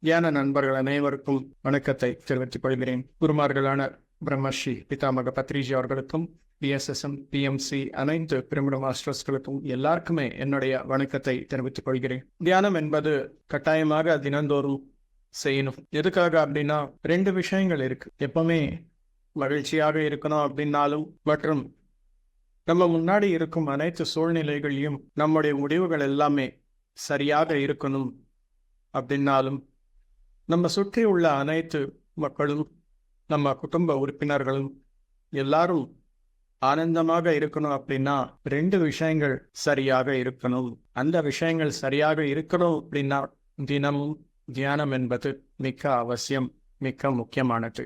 தியான நண்பர்கள் அனைவருக்கும் வணக்கத்தை தெரிவித்துக் கொள்கிறேன். குருமார்களான பிரம்மஸ்ரீ பிதாமக பத்ரிஜி அவர்களுக்கும் பிஎஸ்எஸ்எம் பிஎம்சி அனைத்து பிரமிடு மாஸ்டர்ஸ்களுக்கும் எல்லாருக்குமே என்னுடைய வணக்கத்தை தெரிவித்துக் கொள்கிறேன். தியானம் என்பது கட்டாயமாக தினந்தோறும் செய்யணும். எதுக்காக அப்படின்னா 2 விஷயங்கள் இருக்கு. எப்பவுமே மகிழ்ச்சியாக இருக்கணும் அப்படின்னாலும் மற்றும் நம்ம முன்னாடி இருக்கும் அனைத்து சூழ்நிலைகளையும் நம்முடைய முடிவுகள் எல்லாமே சரியாக இருக்கணும் அப்படின்னாலும் நம்ம சுற்றி உள்ள அனைத்து மக்களும் நம்ம குடும்ப உறுப்பினர்களும் எல்லாரும் ஆனந்தமாக இருக்கணும் அப்படின்னா 2 விஷயங்கள் சரியாக இருக்கணும். அந்த விஷயங்கள் சரியாக இருக்கணும் அப்படின்னா தினமும் தியானம் என்பது மிக அவசியம், மிக முக்கியமானது.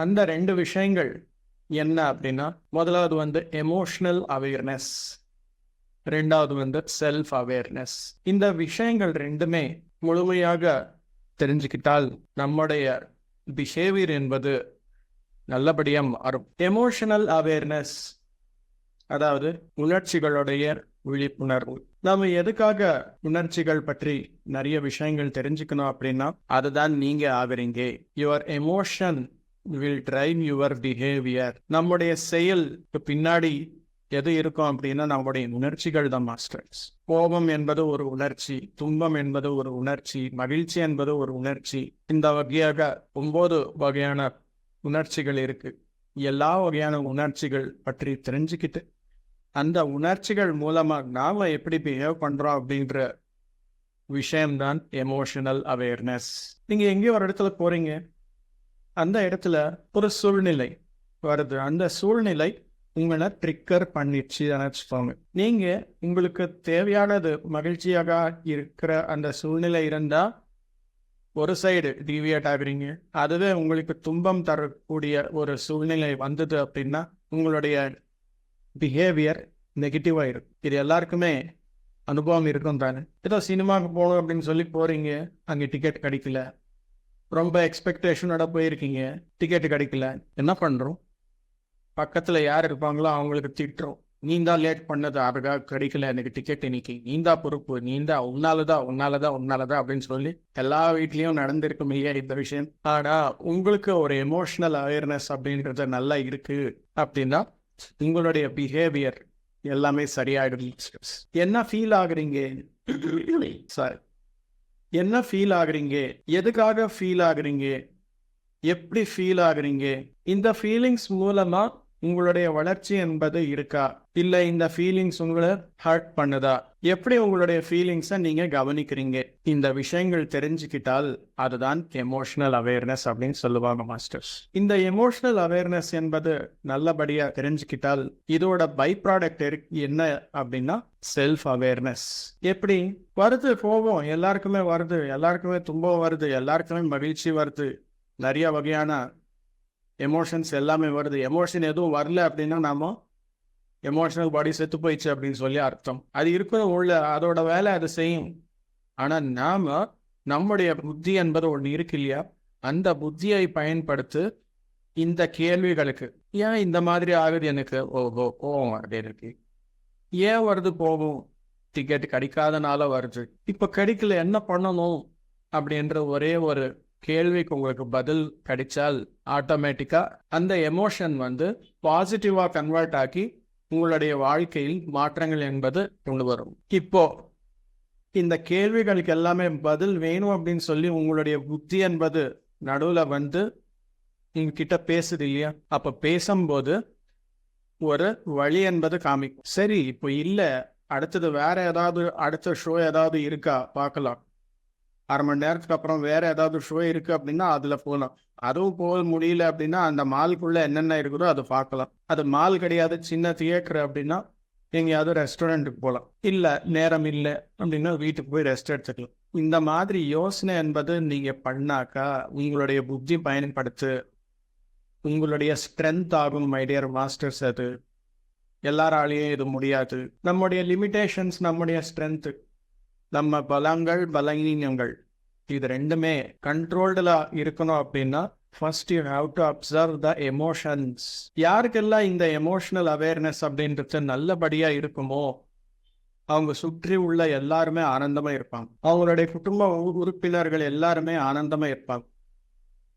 அந்த 2 விஷயங்கள் என்ன அப்படின்னா, முதலாவது எமோஷனல் அவேர்னஸ், 2வது செல்ஃப் அவேர்னஸ். இந்த விஷயங்கள் 2மே முழுமையாக தெரிஞ்சுக்கிட்டால் நம்முடைய பிஹேவியர் என்பது நல்லபடியாக மாறும். எமோஷனல் அவேர்னஸ் அதாவது உணர்ச்சிகளுடைய விழிப்புணர்வு. நம்ம எதுக்காக உணர்ச்சிகள் பற்றி நிறைய விஷயங்கள் தெரிஞ்சுக்கணும் அப்படின்னா அதுதான் நீங்க ஆகுறீங்க. Your emotion will drive your behavior. நம்முடைய செயலுக்கு பின்னாடி எது இருக்கும் அப்படின்னா நம்முடைய உணர்ச்சிகள் தான் மாஸ்டர்ஸ். கோபம் என்பது ஒரு உணர்ச்சி, துன்பம் என்பது ஒரு உணர்ச்சி, மகிழ்ச்சி என்பது ஒரு உணர்ச்சி. இந்த வகையாக 9 வகையான உணர்ச்சிகள் இருக்கு. எல்லா வகையான உணர்ச்சிகள் பற்றி தெரிஞ்சுக்கிட்டு அந்த உணர்ச்சிகள் மூலமா நாம எப்படி பிஹேவ் பண்றோம் அப்படின்ற விஷயம்தான் எமோஷனல் அவேர்னஸ். நீங்க எங்கேயோ ஒரு இடத்துல போறீங்க, அந்த இடத்துல ஒரு சூழ்நிலை வருது, அந்த சூழ்நிலை உங்களை ட்ரிக்கர் பண்ணிடுச்சு நினைச்சுக்கோங்க. நீங்க உங்களுக்கு தேவையானது மகிழ்ச்சியாக இருக்கிற அந்த சூழ்நிலை இருந்தா ஒரு சைடு டிவியேட் ஆகுறீங்க. அதுவே உங்களுக்கு துன்பம் தரக்கூடிய ஒரு சூழ்நிலை வந்தது அப்படின்னா உங்களுடைய பிஹேவியர் நெகட்டிவா இருக்கும். இது எல்லாருக்குமே அனுபவம் இருக்கும் தானே. ஏதோ சினிமாவுக்கு போகணும் அப்படின்னு சொல்லி போறீங்க, அங்கே டிக்கெட் கிடைக்கல, ரொம்ப எக்ஸ்பெக்டேஷனோட போயிருக்கீங்க, டிக்கெட் கிடைக்கல. என்ன பண்றோம்? பக்கத்துல யார் இருப்பாங்களோ அவங்களுக்கு திட்டுறோம். நீந்தான் லேட் பண்ணது, அதுக்காக கிடைக்கல எனக்கு டிக்கெட், இன்னைக்கு நீந்தா பொறுப்பு, நீந்தா உன்னாலதான் அப்படின்னு சொல்லி எல்லா வீட்லயும் நடந்திருக்கும் இல்லையா இந்த விஷயம். ஆனா உங்களுக்கு ஒரு எமோஷனல் அவேர்னஸ் அப்படின்றது நல்லா இருக்கு அப்படின்னா உங்களுடைய பிஹேவியர் எல்லாமே சரியாயிடும். என்ன ஃபீல் ஆகுறீங்க? சாரி, என்ன ஃபீல் ஆகுறீங்க? எதுக்காக ஃபீல் ஆகுறீங்க? எப்படி ஃபீல் ஆகுறீங்க? இந்த ஃபீலிங்ஸ் மூலமா உங்களுடைய வளர்ச்சி என்பது இருக்கா, இல்ல இந்த ஃபீலிங்ஸ் உங்களை ஹர்ட் பண்ணுதா? எப்படி உங்களுடைய ஃபீலிங்ஸை நீங்க கவனிக்கிறீங்க? இந்த விஷயங்கள் தெரிஞ்சுக்கிட்டால் அதுதான் எமோஷனல் அவேர்னஸ் அப்படின்னு சொல்லுவாங்க மாஸ்டர்ஸ். இந்த எமோஷனல் அவேர்னஸ் என்பது நல்லபடியா தெரிஞ்சுக்கிட்டால் இதோட பை ப்ராடக்ட் என்ன அப்படின்னா செல்ஃப் அவேர்னஸ். எப்படி வருது? கோபம் எல்லாருக்குமே வருது, எல்லாருக்குமே துன்பம் வருது, எல்லாருக்குமே மகிழ்ச்சி வருது, நிறைய வகையான எமோஷன்ஸ் எல்லாமே வருது. எமோஷன் எதுவும் வரல அப்படின்னா நாம எமோஷனல் பாடி செத்து போயிடுச்சு அப்படின்னு சொல்லி அர்த்தம். அது இருக்கிற உள்ள அதோட வேலை அது செய்யும். ஆனா நாம நம்முடைய புத்தி என்பது ஒன்று இருக்கு இல்லையா, அந்த புத்தியை பயன்படுத்தி இந்த கேள்விகளுக்கு, ஏன் இந்த மாதிரி ஆகுது எனக்கு, ஓஹோ கோவம் வருது எனக்கு, ஏன் வருது கோவம், டிக்கெட் கிடைக்காதனால வருது, இப்ப கிடைக்கல என்ன பண்ணணும் அப்படின்ற ஒரே ஒரு கேள்விக்கு உங்களுக்கு பதில் கிடைச்சால் ஆட்டோமேட்டிக்கா அந்த எமோஷன் பாசிட்டிவா கன்வெர்ட் ஆகி உங்களுடைய வாழ்க்கையில் மாற்றங்கள் என்பது கொண்டு வரும். இப்போ இந்த கேள்விகளுக்கு எல்லாமே பதில் வேணும் அப்படின்னு சொல்லி உங்களுடைய புத்தி என்பது நடுவுல உங்ககிட்ட பேசுது இல்லையா, அப்ப பேசும்போது ஒரு வழி என்பது காமிக்கும். சரி, இப்போ இல்ல, அடுத்தது வேற ஏதாவது, அடுத்த ஷோ ஏதாவது இருக்கா பார்க்கலாம், 1/2 மணி நேரத்துக்கு அப்புறம் வேற ஏதாவது ஷோ இருக்கு அப்படின்னா அதுல போகலாம். அதுவும் போக முடியல அப்படின்னா அந்த மாலுக்குள்ள என்னென்ன இருக்குதோ அதை பார்க்கலாம். அது மால் கிடையாது, சின்ன தியேட்டர் அப்படின்னா எங்கேயாவது ரெஸ்டாரண்ட்டுக்கு போகலாம். இல்ல நேரம் இல்லை அப்படின்னா வீட்டுக்கு போய் ரெஸ்ட் எடுத்துக்கலாம். இந்த மாதிரி யோசனை என்பது நீங்க பண்ணாக்கா உங்களுடைய புத்தி பயன்படுத்து உங்களுடைய ஸ்ட்ரென்த் ஆகும் மை டியர் மாஸ்டர்ஸ். அது எல்லாராலையும் இது முடியாது. நம்முடைய லிமிடேஷன்ஸ், நம்முடைய ஸ்ட்ரென்த், நம்ம பலங்கள் பலவீனங்கள் இது 2மே கண்ட்ரோல்டுல இருக்கணும் அப்படின்னா first you have to observe the emotions. யாருக்கெல்லாம் இந்த எமோஷனல் அவேர்னஸ் அப்படின்றது நல்லபடியா இருக்குமோ அவங்க சுற்றி உள்ள எல்லாருமே ஆனந்தமா இருப்பாங்க. அவங்களுடைய குடும்ப உறுப்பினர்கள் எல்லாருமே ஆனந்தமா இருப்பாங்க,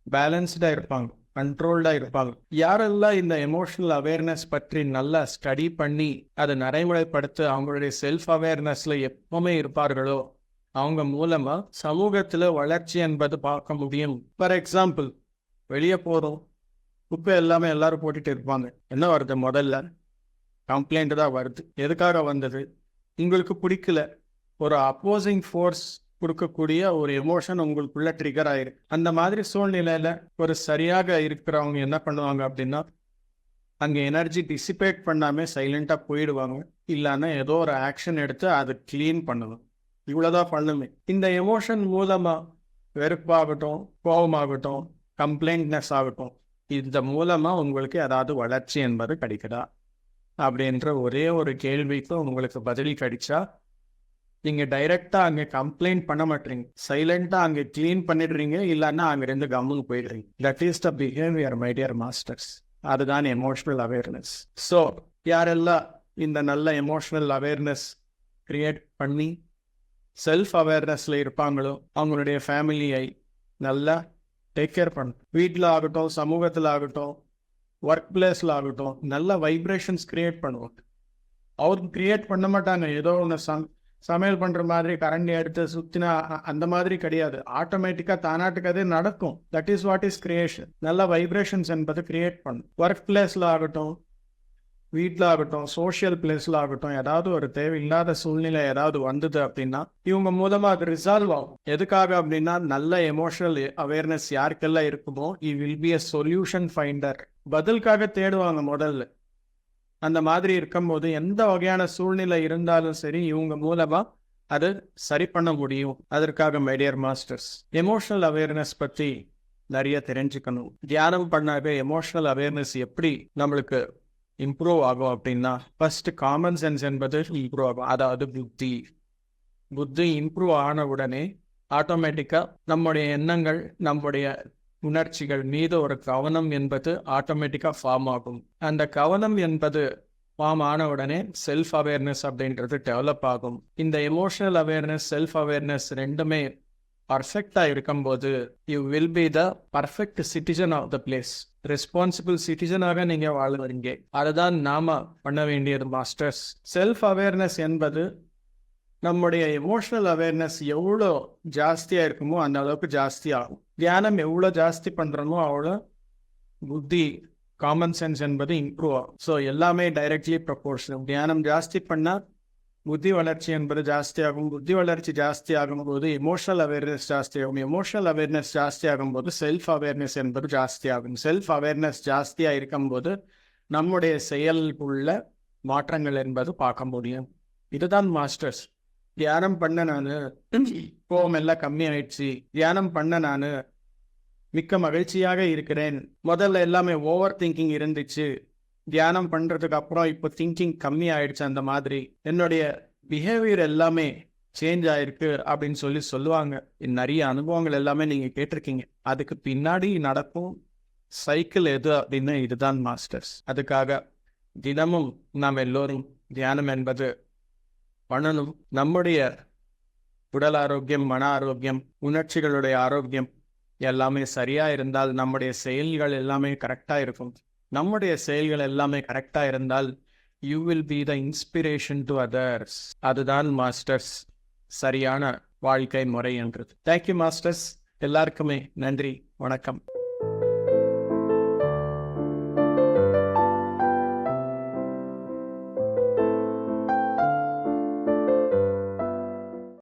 பேலன்ஸ்டா இருப்பாங்க, கண்ட்ரோல்டா இருப்பாங்க. யாரெல்லாம் இந்த எமோஷனல் அவேர்னஸ் பற்றி நல்லா ஸ்டடி பண்ணி அதை நடைமுறைப்படுத்த அவங்களுடைய செல்ஃப் அவேர்னஸ்ல எப்பவுமே இருப்பார்களோ அவங்க மூலமா சமூகத்துல வளர்ச்சி என்பது பார்க்க முடியும். ஃபார் எக்ஸாம்பிள், வெளியே போறோம், குப்பை எல்லாமே எல்லாரும் போட்டுட்டு இருப்பாங்க. என்ன வருது? முதல்ல கம்ப்ளைண்ட் தான் வருது. எதுக்காக வந்தது? உங்களுக்கு பிடிக்கல, ஒரு அப்போசிங் ஃபோர்ஸ் கொடுக்கக்கூடிய ஒரு எமோஷன் உங்களுக்குள்ள ட்ரிகர் ஆயிருக்கு. அந்த மாதிரி சூழ்நிலையில ஒரு சரியாக இருக்கிறவங்க என்ன பண்ணுவாங்க அப்படின்னா, அங்கே எனர்ஜி டிசிபேட் பண்ணாம சைலண்டா போயிடுவாங்க. இல்லைன்னா ஏதோ ஒரு ஆக்ஷன் எடுத்து அதை கிளீன் பண்ணுவாங்க. இவ்வளவுதான் பண்ணுமே. இந்த எமோஷன் மூலமா வெறுப்பாகட்டும், கோபமாகட்டும், கம்ப்ளைண்ட்னஸ் ஆகட்டும், இந்த மூலமா உங்களுக்கு ஏதாவது வளர்ச்சி என்பது கிடைக்குதா அப்படின்ற ஒரே ஒரு கேள்விக்கு உங்களுக்கு பதில் கிடைச்சா நீங்க டைரக்டா அங்க கம்ப்ளைண்ட் பண்ண மாட்டீங்க, சைலண்டா அங்க கிளீன் பண்ணிடுறீங்க. இல்லைன்னா அங்க இருந்து கம்முன்னு போயிடுறீங்க. That is the behaviour, my dear masters. அதுதான் எமோஷனல் அவேர்னஸ். ஸோ யாரெல்லாம் இந்த நல்ல எமோஷனல் அவேர்னஸ் கிரியேட் பண்ணி செல்ஃப் அவேர்னஸ்ல இருப்பாங்களோ அவங்களுடைய ஃபேமிலியை நல்லா டேக் கேர் பண்ணணும். வீட்டில் ஆகட்டும், சமூகத்தில் ஆகட்டும், ஒர்க் பிளேஸில் ஆகட்டும், நல்ல வைப்ரேஷன்ஸ் கிரியேட் பண்ணுவாங்க. அவருக்கு கிரியேட் பண்ண மாட்டாங்க. ஏதோ ஒன்று சமையல் பண்ணுற மாதிரி கரண்டி எடுத்து சுற்றினா அந்த மாதிரி கிடையாது. ஆட்டோமேட்டிக்காக தானாட்டுக்கு நடக்கும். That is what is creation. நல்ல வைப்ரேஷன்ஸ் என்பது கிரியேட் பண்ணும். ஒர்க் பிளேஸில் ஆகட்டும், வீட்டில் ஆகட்டும், சோஷியல் பிளேஸில் ஆகட்டும், ஏதாவது ஒரு தேவையில்லாத சூழ்நிலை ஏதாவது வந்தது அப்படின்னா இவங்க மூலமாக அது ரிசால்வ் ஆகும். எதுக்காக அப்படின்னா, நல்ல எமோஷனல் அவேர்னஸ் யாருக்கெல்லாம் இருக்குமோ he will be a solution finder. பதிலுக்காக தேடுவாங்க முதல்ல. அந்த மாதிரி இருக்கும்போது எந்த வகையான சூழ்நிலை இருந்தாலும் சரி இவங்க மூலமா அது சரி பண்ண முடியும். அதற்காக my dear masters, emotional awareness பற்றி நிறைய தெரிஞ்சுக்கணும். தியானம் பண்ணாவே எமோஷனல் அவேர்னஸ் எப்படி நம்மளுக்கு இம்ப்ரூவ் ஆகும் அப்படின்னா, ஃபர்ஸ்ட் காமன் சென்ஸ் என்பது இம்ப்ரூவ் ஆகும். அதாவது புத்தி இம்ப்ரூவ் ஆன உடனே ஆட்டோமேட்டிக்கா நம்முடைய எண்ணங்கள், நம்முடைய உணர்ச்சிகள் மீது ஒரு கவனம் என்பது ஆட்டோமேட்டிக்கா ஃபார்ம் ஆகும். அந்த கவனம் என்பது ஃபார்ம் ஆன உடனே செல்ஃப் அவேர்னஸ் அப்படின்றது டெவலப் ஆகும். இந்த எமோஷனல் அவேர்னஸ், செல்ஃப் அவேர்னஸ் ரெண்டுமே பர்ஃபெக்டா இருக்கும்போது you will be the perfect citizen of the place. Responsible சிட்டிசனாக நீங்க வாழ்வீங்க. அதுதான் நாம பண்ண வேண்டியது மாஸ்டர்ஸ். செல்ஃப் அவேர்னஸ் என்பது நம்முடைய எமோஷனல் அவேர்னஸ் எவ்வளோ ஜாஸ்தியா இருக்குமோ அந்த அளவுக்கு ஜாஸ்தி ஆகும். தியானம் எவ்வளோ ஜாஸ்தி பண்றோமோ அவ்வளோ புத்தி, காமன் சென்ஸ் என்பது இம்ப்ரூவ் ஆகும். ஸோ எல்லாமே டைரக்ட்லி ப்ரொபோர்ஷனல். தியானம் ஜாஸ்தி பண்ணா புத்தி வளர்ச்சி என்பது ஜாஸ்தி ஆகும். புத்தி வளர்ச்சி ஜாஸ்தி ஆகும்போது எமோஷனல் அவேர்னஸ் ஜாஸ்தி ஆகும். எமோஷனல் அவேர்னஸ் ஜாஸ்தி ஆகும்போது செல்ஃப் அவேர்னஸ் என்பது ஜாஸ்தி ஆகும். செல்ஃப் அவேர்னஸ் ஜாஸ்தியா இருக்கும்போது நம்முடைய செயலுக்குள்ள மாற்றங்கள் என்பது பார்க்க முடியும். இதுதான் மாஸ்டர்ஸ். தியானம் பண்ண நானு கோபம் எல்லாம் கம்மி ஆயிடுச்சு, தியானம் பண்ண நானு மிக்க மகிழ்ச்சியாக இருக்கிறேன், முதல்ல எல்லாமே ஓவர் திங்கிங் இருந்துச்சு, தியானம் பண்றதுக்கு அப்புறம் இப்போ திங்கிங் கம்மி ஆயிடுச்சு, அந்த மாதிரி என்னுடைய பிஹேவியர் எல்லாமே சேஞ்ச் ஆயிருக்கு அப்படின்னு சொல்லுவாங்க. நிறைய அனுபவங்கள் எல்லாமே நீங்க கேட்டிருக்கீங்க. அதுக்கு பின்னாடி நடக்கும் சைக்கிள் எது அப்படின்னா இதுதான் மாஸ்டர்ஸ். அதுக்காக தினமும் நாம் எல்லோரும் தியானம் என்பது பண்ணணும். நம்முடைய உடல் ஆரோக்கியம், மன ஆரோக்கியம், உணர்ச்சிகளுடைய ஆரோக்கியம் எல்லாமே சரியா இருந்தால் நம்முடைய செயல்கள் எல்லாமே கரெக்டா இருக்கும். நம்முடைய செயல்கள் எல்லாமே கரெக்டா இருந்தால் you will be the inspiration to others. அதுதான் மாஸ்டர்ஸ் சரியான வாழ்க்கை முறை என்றது. Thank you masters. எல்லாருக்குமே நன்றி, வணக்கம்.